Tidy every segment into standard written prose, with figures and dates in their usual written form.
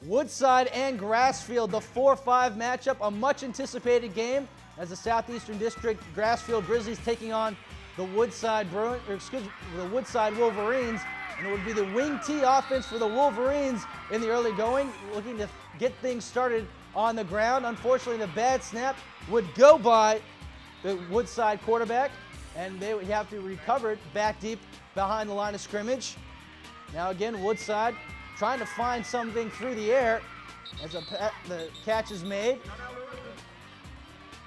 Woodside and Grassfield, the 4-5 matchup, a much anticipated game as the Southeastern District Grassfield Grizzlies taking on the Woodside Wolverines. And it would be the wing T offense for the Wolverines in the early going, looking to get things started on the ground. Unfortunately, the bad snap would go by the Woodside quarterback, and they would have to recover it back deep behind the line of scrimmage. Now again, Woodside trying to find something through the air as the catch is made.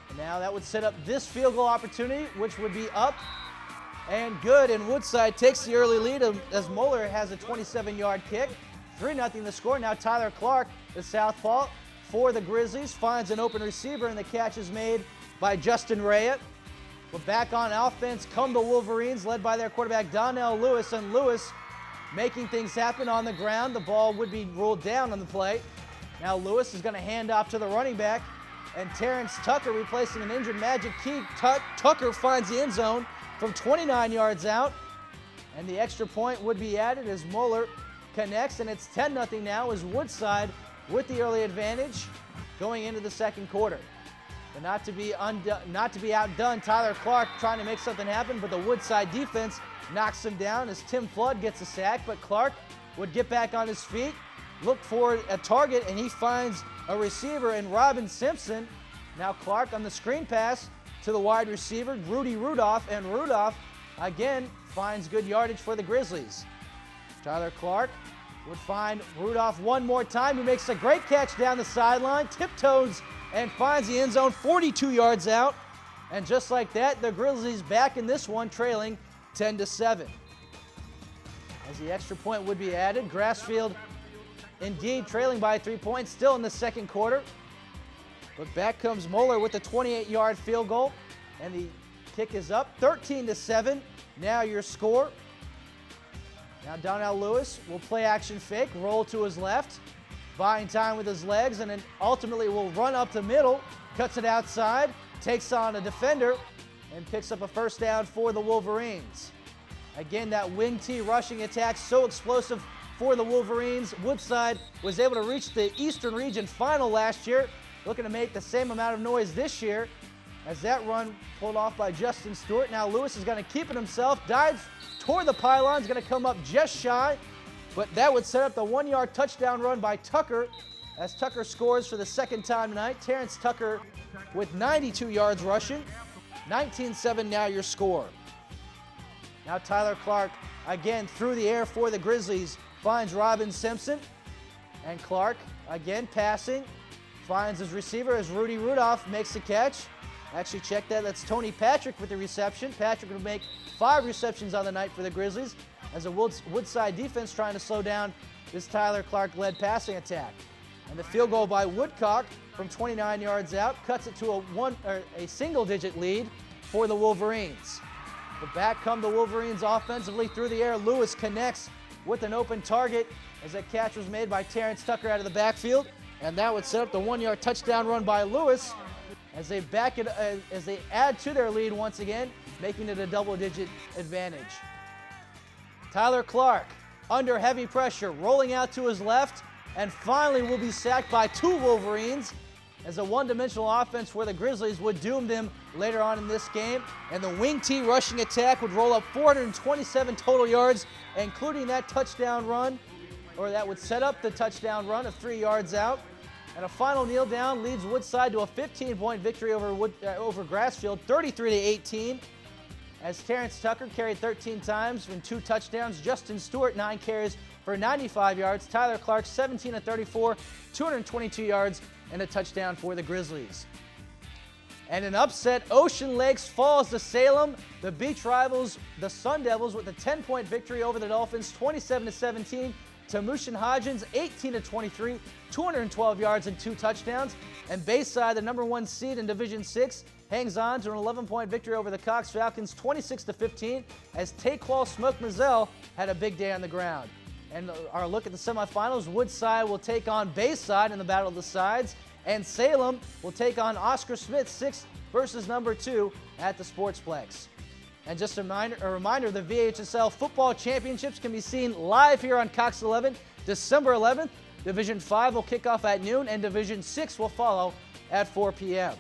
And now that would set up this field goal opportunity, which would be up and good. And Woodside takes the early lead as Moeller has a 27-yard kick. 3-0 the score. Now Tyler Clark, the southpaw for the Grizzlies, finds an open receiver, and the catch is made by Justin Rea. But back on offense come the Wolverines, led by their quarterback Donnell Lewis, and Lewis making things happen on the ground. The ball would be ruled down on the play. Now Lewis is going to hand off to the running back, and Terrence Tucker replacing an injured Magic Key. Tucker finds the end zone from 29 yards out, and the extra point would be added as Moeller connects, and it's 10-0 now as Woodside with the early advantage going into the second quarter. But not to be outdone, Tyler Clark trying to make something happen, but the Woodside defense knocks him down as Tim Flood gets a sack, but Clark would get back on his feet, look for a target, and he finds a receiver in Robin Simpson. Now Clark on the screen pass to the wide receiver, Rudy Rudolph, and Rudolph again finds good yardage for the Grizzlies. Tyler Clark would find Rudolph one more time. He makes a great catch down the sideline, tiptoes and finds the end zone 42 yards out. And just like that, the Grizzlies back in this one, trailing 10-7. As the extra point would be added, Grassfield indeed trailing by 3 points, still in the second quarter. But back comes Moeller with a 28-yard field goal, and the kick is up, 13-7. Now your score. Now Donnell Lewis will play action fake, roll to his left, buying time with his legs, and then ultimately will run up the middle, cuts it outside, takes on a defender, and picks up a first down for the Wolverines. Again, that wing T rushing attack so explosive for the Wolverines. Woodside was able to reach the Eastern Region Final last year, looking to make the same amount of noise this year as that run pulled off by Justin Stewart. Now Lewis is going to keep it himself, dives toward the pylon, is going to come up just shy, but that would set up the 1-yard touchdown run by Tucker as Tucker scores for the second time tonight. Terrence Tucker with 92 yards rushing. 19-7 now your score. Now Tyler Clark again through the air for the Grizzlies, finds Robin Simpson, and Clark again passing, finds his receiver as Rudy Rudolph makes the catch. Actually, check that. That's Tony Patrick with the reception. Patrick will make 5 receptions on the night for the Grizzlies as a Woodside defense trying to slow down this Tyler Clark-led passing attack. And the field goal by Woodcock from 29 yards out cuts it to a single-digit lead for the Wolverines. But back come the Wolverines offensively through the air. Lewis connects with an open target as that catch was made by Terrence Tucker out of the backfield. And that would set up the 1-yard touchdown run by Lewis as they add to their lead once again, making it a double-digit advantage. Tyler Clark under heavy pressure, rolling out to his left, and finally will be sacked by 2 Wolverines as a one-dimensional offense for the Grizzlies would doom them later on in this game. And the wing T rushing attack would roll up 427 total yards, including that touchdown run, or that would set up the touchdown run of 3 yards out. And a final kneel down leads Woodside to a 15-point victory over Grassfield, 33-18. As Terrence Tucker carried 13 times and 2 touchdowns. Justin Stewart, 9 carries for 95 yards. Tyler Clark, 17-34, 222 yards, and a touchdown for the Grizzlies. And an upset, Ocean Lakes falls to Salem. The beach rivals, the Sun Devils, with a 10-point victory over the Dolphins, 27-17. Tamushin Hodgins, 18-23, 212 yards and 2 touchdowns. And Bayside, the number 1 seed in Division 6, hangs on to an 11-point victory over the Cox Falcons, 26-15, as Taqual Smoke Mazzell had a big day on the ground. And our look at the semifinals, Woodside will take on Bayside in the Battle of the Sides, and Salem will take on Oscar Smith, 6th versus number 2 at the Sportsplex. And just a reminder, the VHSL Football Championships can be seen live here on Cox 11, December 11th, Division 5 will kick off at noon, and Division 6 will follow at 4 p.m.